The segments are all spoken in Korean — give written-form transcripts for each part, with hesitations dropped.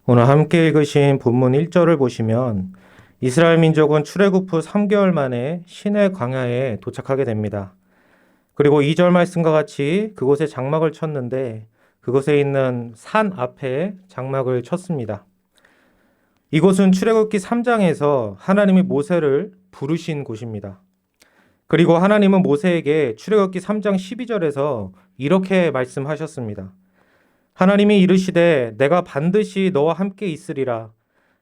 오늘 함께 읽으신 본문 1절을 보시면 이스라엘 민족은 출애굽 후 3개월 만에 시내 광야에 도착하게 됩니다. 그리고 2절 말씀과 같이 그곳에 장막을 쳤는데 그곳에 있는 산 앞에 장막을 쳤습니다. 이곳은 출애굽기 3장에서 하나님이 모세를 부르신 곳입니다. 그리고 하나님은 모세에게 출애굽기 3장 12절에서 이렇게 말씀하셨습니다. 하나님이 이르시되 내가 반드시 너와 함께 있으리라.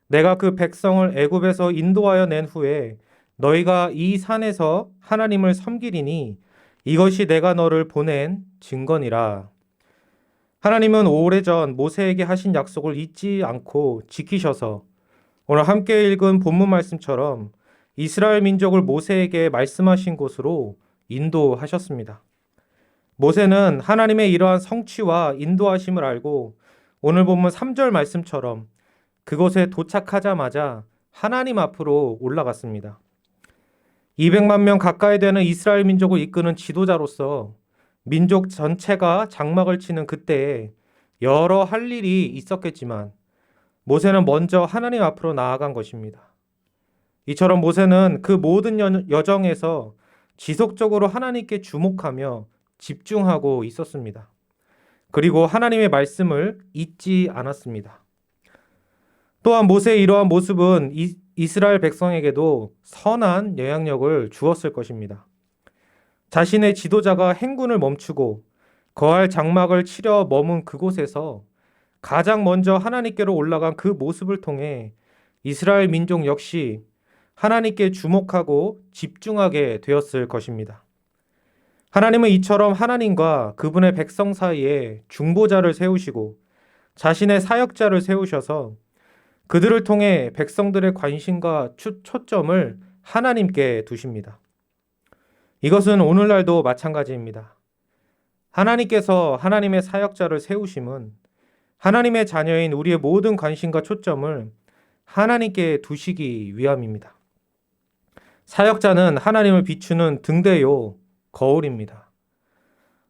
내가 그 백성을 애굽에서 인도하여 낸 후에 너희가 이 산에서 하나님을 섬기리니 이것이 내가 너를 보낸 증거니라. 하나님은 오래전 모세에게 하신 약속을 잊지 않고 지키셔서 오늘 함께 읽은 본문 말씀처럼 이스라엘 민족을 모세에게 말씀하신 곳으로 인도하셨습니다. 모세는 하나님의 이러한 성취와 인도하심을 알고 오늘 본문 3절 말씀처럼 그곳에 도착하자마자 하나님 앞으로 올라갔습니다. 200만 명 가까이 되는 이스라엘 민족을 이끄는 지도자로서 민족 전체가 장막을 치는 그때에 여러 할 일이 있었겠지만 모세는 먼저 하나님 앞으로 나아간 것입니다. 이처럼 모세는 그 모든 여정에서 지속적으로 하나님께 주목하며 집중하고 있었습니다. 그리고 하나님의 말씀을 잊지 않았습니다. 또한 모세의 이러한 모습은 이스라엘 백성에게도 선한 영향력을 주었을 것입니다. 자신의 지도자가 행군을 멈추고 거할 장막을 치려 머문 그곳에서 가장 먼저 하나님께로 올라간 그 모습을 통해 이스라엘 민족 역시 하나님께 주목하고 집중하게 되었을 것입니다. 하나님은 이처럼 하나님과 그분의 백성 사이에 중보자를 세우시고 자신의 사역자를 세우셔서 그들을 통해 백성들의 관심과 초점을 하나님께 두십니다. 이것은 오늘날도 마찬가지입니다. 하나님께서 하나님의 사역자를 세우심은 하나님의 자녀인 우리의 모든 관심과 초점을 하나님께 두시기 위함입니다. 사역자는 하나님을 비추는 등대요, 거울입니다.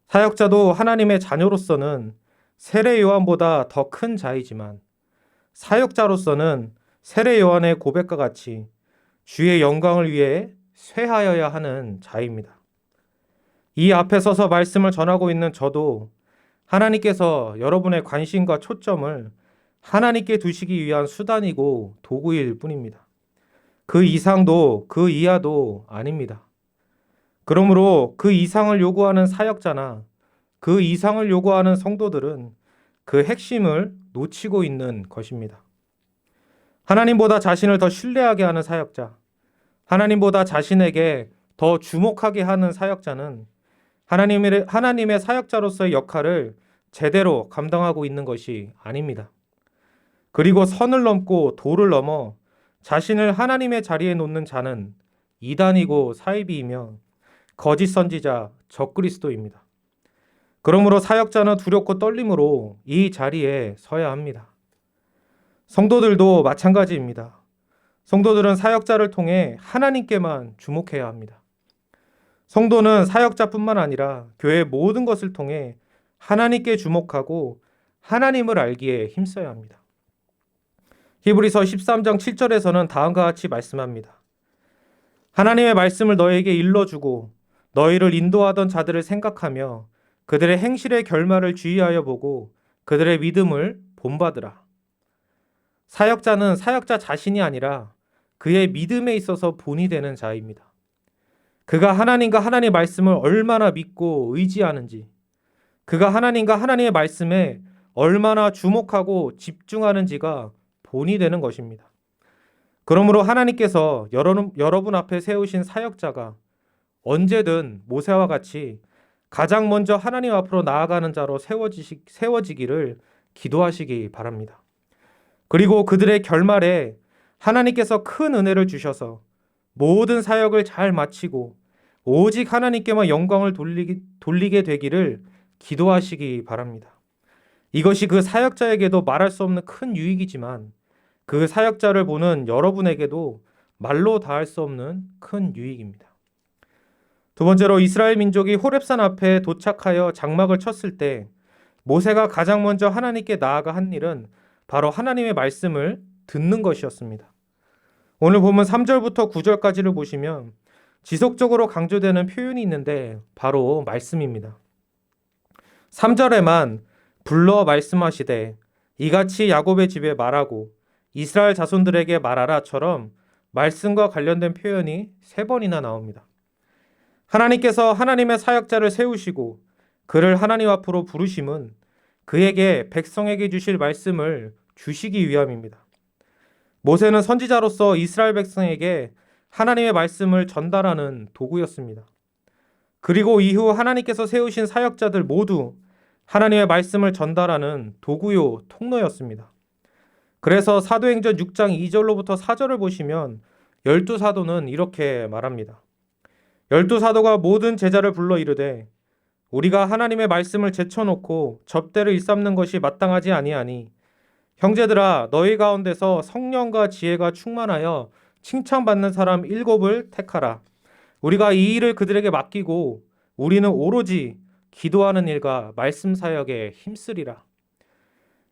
사역자도 하나님의 자녀로서는 세례 요한보다 더 큰 자이지만 사역자로서는 세례 요한의 고백과 같이 주의 영광을 위해 쇠하여야 하는 자입니다. 이 앞에 서서 말씀을 전하고 있는 저도 하나님께서 여러분의 관심과 초점을 하나님께 두시기 위한 수단이고 도구일 뿐입니다. 그 이상도 그 이하도 아닙니다. 그러므로 그 이상을 요구하는 사역자나 그 이상을 요구하는 성도들은 그 핵심을 놓치고 있는 것입니다. 하나님보다 자신을 더 신뢰하게 하는 사역자, 하나님보다 자신에게 더 주목하게 하는 사역자는 하나님의 사역자로서의 역할을 제대로 감당하고 있는 것이 아닙니다. 그리고 선을 넘고 도를 넘어 자신을 하나님의 자리에 놓는 자는 이단이고 사이비이며 거짓 선지자 적그리스도입니다. 그러므로 사역자는 두렵고 떨림으로 이 자리에 서야 합니다. 성도들도 마찬가지입니다. 성도들은 사역자를 통해 하나님께만 주목해야 합니다. 성도는 사역자뿐만 아니라 교회의 모든 것을 통해 하나님께 주목하고 하나님을 알기에 힘써야 합니다. 히브리서 13장 7절에서는 다음과 같이 말씀합니다. 하나님의 말씀을 너에게 일러주고 너희를 인도하던 자들을 생각하며 그들의 행실의 결말을 주의하여 보고 그들의 믿음을 본받으라. 사역자는 사역자 자신이 아니라 그의 믿음에 있어서 본이 되는 자입니다. 그가 하나님과 하나님의 말씀을 얼마나 믿고 의지하는지, 그가 하나님과 하나님의 말씀에 얼마나 주목하고 집중하는지가 본이 되는 것입니다. 그러므로 하나님께서 여러분 앞에 세우신 사역자가 언제든 모세와 같이 가장 먼저 하나님 앞으로 나아가는 자로 세워지기를 기도하시기 바랍니다. 그리고 그들의 결말에 하나님께서 큰 은혜를 주셔서 모든 사역을 잘 마치고 오직 하나님께만 영광을 돌리게 되기를 기도하시기 바랍니다. 이것이 그 사역자에게도 말할 수 없는 큰 유익이지만 그 사역자를 보는 여러분에게도 말로 다할 수 없는 큰 유익입니다. 두 번째로 이스라엘 민족이 호렙산 앞에 도착하여 장막을 쳤을 때 모세가 가장 먼저 하나님께 나아가 한 일은 바로 하나님의 말씀을 듣는 것이었습니다. 오늘 본문 3절부터 9절까지를 보시면 지속적으로 강조되는 표현이 있는데 바로 말씀입니다. 3절에만 불러 말씀하시되 이같이 야곱의 집에 말하고 이스라엘 자손들에게 말하라처럼 말씀과 관련된 표현이 3번이나 나옵니다. 하나님께서 하나님의 사역자를 세우시고 그를 하나님 앞으로 부르심은 그에게 백성에게 주실 말씀을 주시기 위함입니다. 모세는 선지자로서 이스라엘 백성에게 하나님의 말씀을 전달하는 도구였습니다. 그리고 이후 하나님께서 세우신 사역자들 모두 하나님의 말씀을 전달하는 도구요 통로였습니다. 그래서 사도행전 6장 2절로부터 4절을 보시면 12사도는 이렇게 말합니다. 12사도가 모든 제자를 불러 이르되 우리가 하나님의 말씀을 제쳐놓고 접대를 일삼는 것이 마땅하지 아니하니 형제들아 너희 가운데서 성령과 지혜가 충만하여 칭찬받는 사람 7을 택하라. 우리가 이 일을 그들에게 맡기고 우리는 오로지 기도하는 일과 말씀 사역에 힘쓰리라.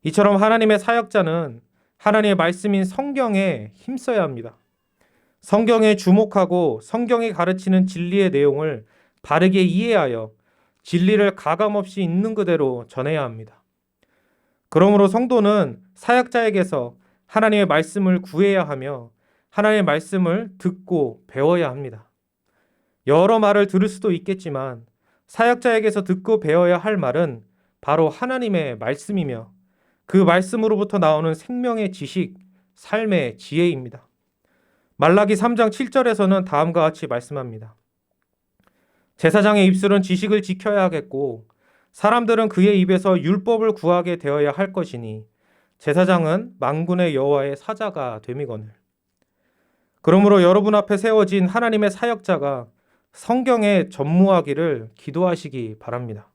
이처럼 하나님의 사역자는 하나님의 말씀인 성경에 힘써야 합니다. 성경에 주목하고 성경이 가르치는 진리의 내용을 바르게 이해하여 진리를 가감없이 있는 그대로 전해야 합니다. 그러므로 성도는 사역자에게서 하나님의 말씀을 구해야 하며 하나님의 말씀을 듣고 배워야 합니다. 여러 말을 들을 수도 있겠지만 사역자에게서 듣고 배워야 할 말은 바로 하나님의 말씀이며 그 말씀으로부터 나오는 생명의 지식, 삶의 지혜입니다. 말라기 3장 7절에서는 다음과 같이 말씀합니다. 제사장의 입술은 지식을 지켜야 하겠고 사람들은 그의 입에서 율법을 구하게 되어야 할 것이니 제사장은 만군의 여호와의 사자가 됨이거늘. 그러므로 여러분 앞에 세워진 하나님의 사역자가 성경에 전무하기를 기도하시기 바랍니다.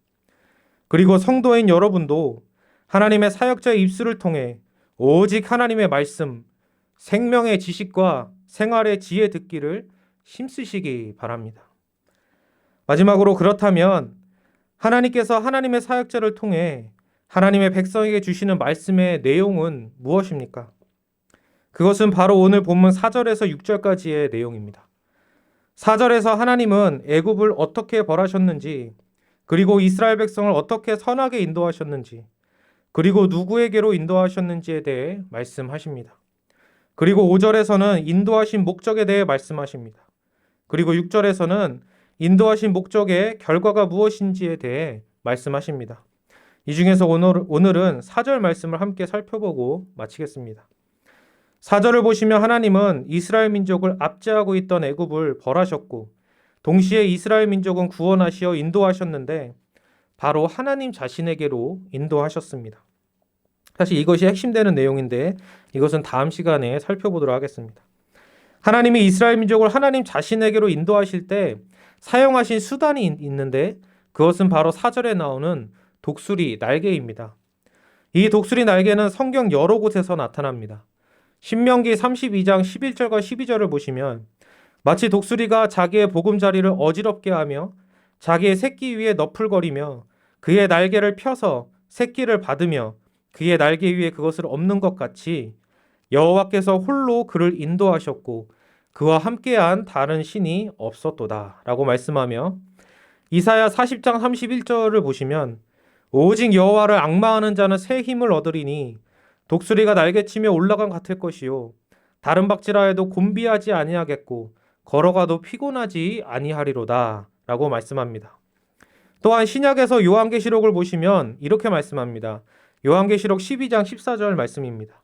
그리고 성도인 여러분도 하나님의 사역자의 입술을 통해 오직 하나님의 말씀, 생명의 지식과 생활의 지혜 듣기를 힘쓰시기 바랍니다. 마지막으로 그렇다면 하나님께서 하나님의 사역자를 통해 하나님의 백성에게 주시는 말씀의 내용은 무엇입니까? 그것은 바로 오늘 본문 4절에서 6절까지의 내용입니다. 4절에서 하나님은 애굽을 어떻게 벌하셨는지, 그리고 이스라엘 백성을 어떻게 선하게 인도하셨는지, 그리고 누구에게로 인도하셨는지에 대해 말씀하십니다. 그리고 5절에서는 인도하신 목적에 대해 말씀하십니다. 그리고 6절에서는 인도하신 목적의 결과가 무엇인지에 대해 말씀하십니다. 이 중에서 오늘은 4절 말씀을 함께 살펴보고 마치겠습니다. 4절을 보시면 하나님은 이스라엘 민족을 압제하고 있던 애굽을 벌하셨고 동시에 이스라엘 민족은 구원하시어 인도하셨는데 바로 하나님 자신에게로 인도하셨습니다. 사실 이것이 핵심되는 내용인데 이것은 다음 시간에 살펴보도록 하겠습니다. 하나님이 이스라엘 민족을 하나님 자신에게로 인도하실 때 사용하신 수단이 있는데 그것은 바로 4절에 나오는 독수리 날개입니다. 이 독수리 날개는 성경 여러 곳에서 나타납니다. 신명기 32장 11절과 12절을 보시면 마치 독수리가 자기의 보금자리를 어지럽게 하며 자기의 새끼 위에 너풀거리며 그의 날개를 펴서 새끼를 받으며 그의 날개 위에 그것을 엎는 것 같이 여호와께서 홀로 그를 인도하셨고 그와 함께한 다른 신이 없었도다 라고 말씀하며 이사야 40장 31절을 보시면 오직 여호와를 앙마하는 자는 새 힘을 얻으리니 독수리가 날개치며 올라간 같을 것이요 다른 박지라 해도 곤비하지 아니하겠고 걸어가도 피곤하지 아니하리로다 라고 말씀합니다. 또한 신약에서 요한계시록을 보시면 이렇게 말씀합니다. 요한계시록 12장 14절 말씀입니다.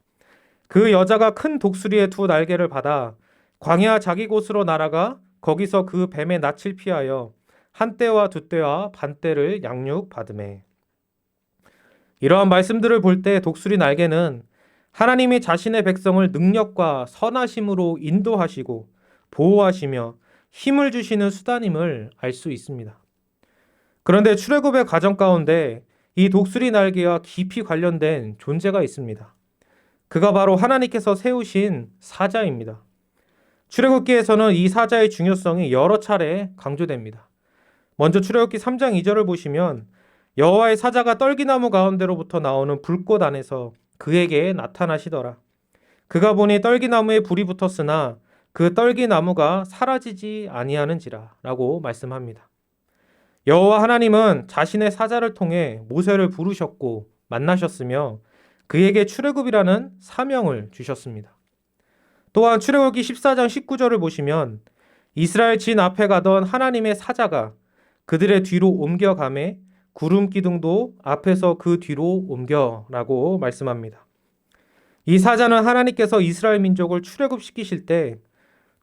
그 여자가 큰 독수리의 2 날개를 받아 광야 자기 곳으로 날아가 거기서 그 뱀의 낯을 피하여 한 떼와 2떼와 반 떼를 양육받으매. 이러한 말씀들을 볼 때 독수리 날개는 하나님이 자신의 백성을 능력과 선하심으로 인도하시고 보호하시며 힘을 주시는 수단임을 알 수 있습니다. 그런데 출애굽의 과정 가운데 이 독수리 날개와 깊이 관련된 존재가 있습니다. 그가 바로 하나님께서 세우신 사자입니다. 출애굽기에서는 이 사자의 중요성이 여러 차례 강조됩니다. 먼저 출애굽기 3장 2절을 보시면 여호와의 사자가 떨기나무 가운데로부터 나오는 불꽃 안에서 그에게 나타나시더라. 그가 보니 떨기나무에 불이 붙었으나 그 떨기나무가 사라지지 아니하는지라 라고 말씀합니다. 여호와 하나님은 자신의 사자를 통해 모세를 부르셨고 만나셨으며 그에게 출애굽이라는 사명을 주셨습니다. 또한 출애굽기 14장 19절을 보시면 이스라엘 진 앞에 가던 하나님의 사자가 그들의 뒤로 옮겨가매 구름 기둥도 앞에서 그 뒤로 옮겨라고 말씀합니다. 이 사자는 하나님께서 이스라엘 민족을 출애굽시키실 때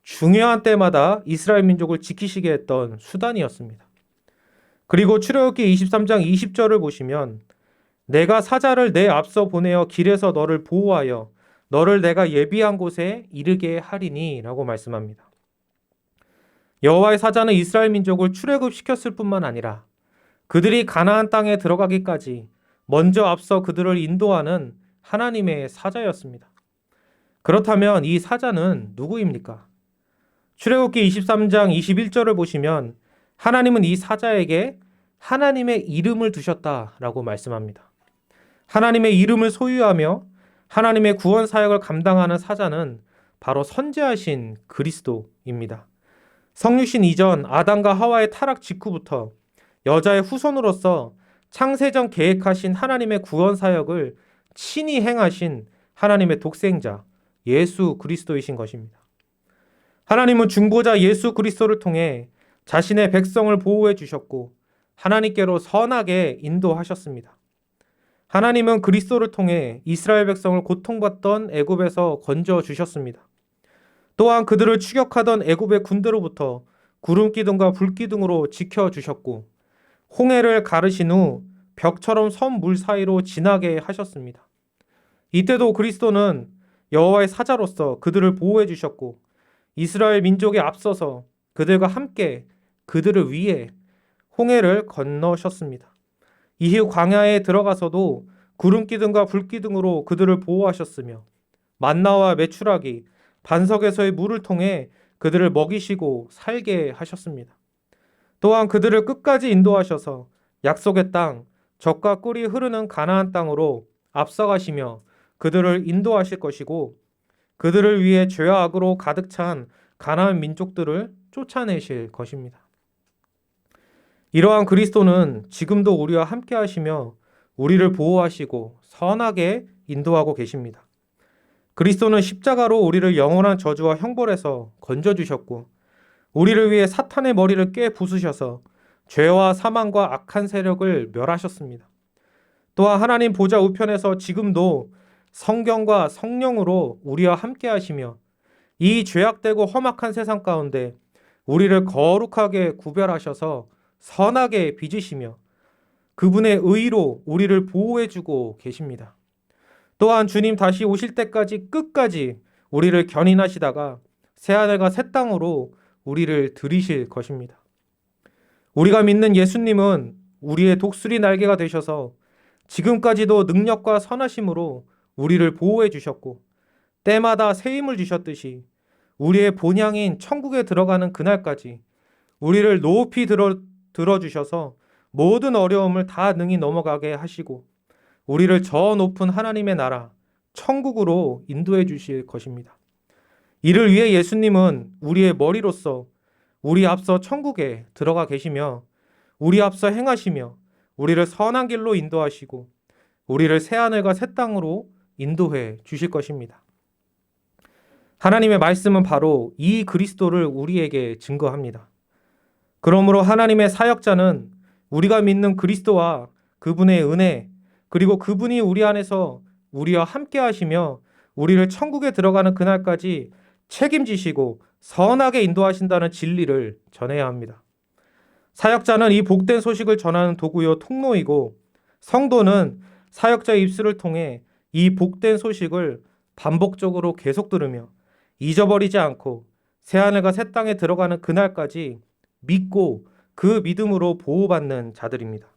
중요한 때마다 이스라엘 민족을 지키시게 했던 수단이었습니다. 그리고 출애굽기 23장 20절을 보시면 내가 사자를 내 앞서 보내어 길에서 너를 보호하여 너를 내가 예비한 곳에 이르게 하리니 라고 말씀합니다. 여호와의 사자는 이스라엘 민족을 출애굽시켰을 뿐만 아니라 그들이 가나안 땅에 들어가기까지 먼저 앞서 그들을 인도하는 하나님의 사자였습니다. 그렇다면 이 사자는 누구입니까? 출애굽기 23장 21절을 보시면 하나님은 이 사자에게 하나님의 이름을 두셨다라고 말씀합니다. 하나님의 이름을 소유하며 하나님의 구원 사역을 감당하는 사자는 바로 선지하신 그리스도입니다. 성육신 이전 아담과 하와의 타락 직후부터 여자의 후손으로서 창세전 계획하신 하나님의 구원 사역을 친히 행하신 하나님의 독생자 예수 그리스도이신 것입니다. 하나님은 중보자 예수 그리스도를 통해 자신의 백성을 보호해 주셨고 하나님께로 선하게 인도하셨습니다. 하나님은 그리스도를 통해 이스라엘 백성을 고통받던 애굽에서 건져 주셨습니다. 또한 그들을 추격하던 애굽의 군대로부터 구름 기둥과 불 기둥으로 지켜 주셨고 홍해를 가르신 후 벽처럼 선 물 사이로 지나게 하셨습니다. 이때도 그리스도는 여호와의 사자로서 그들을 보호해 주셨고 이스라엘 민족에 앞서서 그들과 함께 그들을 위해 홍해를 건너셨습니다. 이후 광야에 들어가서도 구름 기둥과 불 기둥으로 그들을 보호하셨으며 만나와 메추라기, 반석에서의 물을 통해 그들을 먹이시고 살게 하셨습니다. 또한 그들을 끝까지 인도하셔서 약속의 땅, 젖과 꿀이 흐르는 가나안 땅으로 앞서가시며 그들을 인도하실 것이고 그들을 위해 죄와 악으로 가득 찬 가나안 민족들을 쫓아내실 것입니다. 이러한 그리스도는 지금도 우리와 함께 하시며 우리를 보호하시고 선하게 인도하고 계십니다. 그리스도는 십자가로 우리를 영원한 저주와 형벌에서 건져주셨고 우리를 위해 사탄의 머리를 깨 부수셔서 죄와 사망과 악한 세력을 멸하셨습니다. 또한 하나님 보좌 우편에서 지금도 성경과 성령으로 우리와 함께 하시며 이 죄악되고 험악한 세상 가운데 우리를 거룩하게 구별하셔서 선하게 빚으시며 그분의 의로 우리를 보호해주고 계십니다. 또한 주님 다시 오실 때까지 끝까지 우리를 견인하시다가 새하늘과 새 땅으로 우리를 들이실 것입니다. 우리가 믿는 예수님은 우리의 독수리 날개가 되셔서 지금까지도 능력과 선하심으로 우리를 보호해 주셨고 때마다 새 힘을 주셨듯이 우리의 본향인 천국에 들어가는 그날까지 우리를 높이 들어주셔서 모든 어려움을 다 능히 넘어가게 하시고 우리를 저 높은 하나님의 나라 천국으로 인도해 주실 것입니다. 이를 위해 예수님은 우리의 머리로서 우리 앞서 천국에 들어가 계시며 우리 앞서 행하시며 우리를 선한 길로 인도하시고 우리를 새하늘과 새 땅으로 인도해 주실 것입니다. 하나님의 말씀은 바로 이 그리스도를 우리에게 증거합니다. 그러므로 하나님의 사역자는 우리가 믿는 그리스도와 그분의 은혜 그리고 그분이 우리 안에서 우리와 함께 하시며 우리를 천국에 들어가는 그날까지 책임지시고 선하게 인도하신다는 진리를 전해야 합니다. 사역자는 이 복된 소식을 전하는 도구요 통로이고 성도는 사역자의 입술을 통해 이 복된 소식을 반복적으로 계속 들으며 잊어버리지 않고 새하늘과 새 땅에 들어가는 그날까지 믿고 그 믿음으로 보호받는 자들입니다.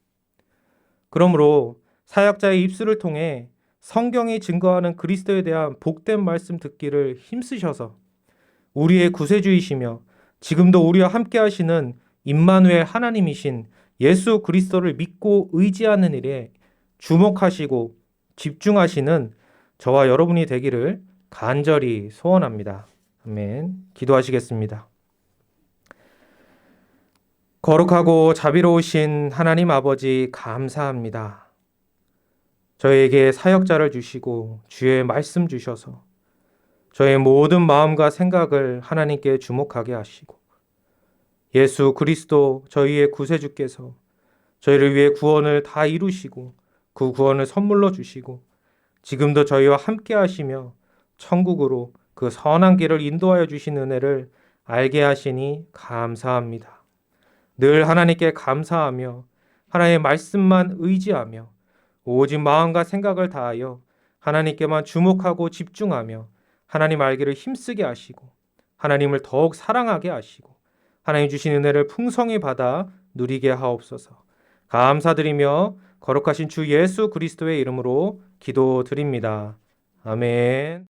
그러므로 사역자의 입술을 통해 성경이 증거하는 그리스도에 대한 복된 말씀 듣기를 힘쓰셔서 우리의 구세주이시며 지금도 우리와 함께 하시는 임마누엘 하나님이신 예수 그리스도를 믿고 의지하는 일에 주목하시고 집중하시는 저와 여러분이 되기를 간절히 소원합니다. 아멘. 기도하시겠습니다. 거룩하고 자비로우신 하나님 아버지 감사합니다. 저에게 사역자를 주시고 주의 말씀 주셔서 저의 모든 마음과 생각을 하나님께 주목하게 하시고 예수 그리스도 저희의 구세주께서 저희를 위해 구원을 다 이루시고 그 구원을 선물로 주시고 지금도 저희와 함께 하시며 천국으로 그 선한 길을 인도하여 주신 은혜를 알게 하시니 감사합니다. 늘 하나님께 감사하며 하나님의 말씀만 의지하며 오직 마음과 생각을 다하여 하나님께만 주목하고 집중하며 하나님 알기를 힘쓰게 하시고 하나님을 더욱 사랑하게 하시고 하나님 주신 은혜를 풍성히 받아 누리게 하옵소서. 감사드리며 거룩하신 주 예수 그리스도의 이름으로 기도드립니다. 아멘.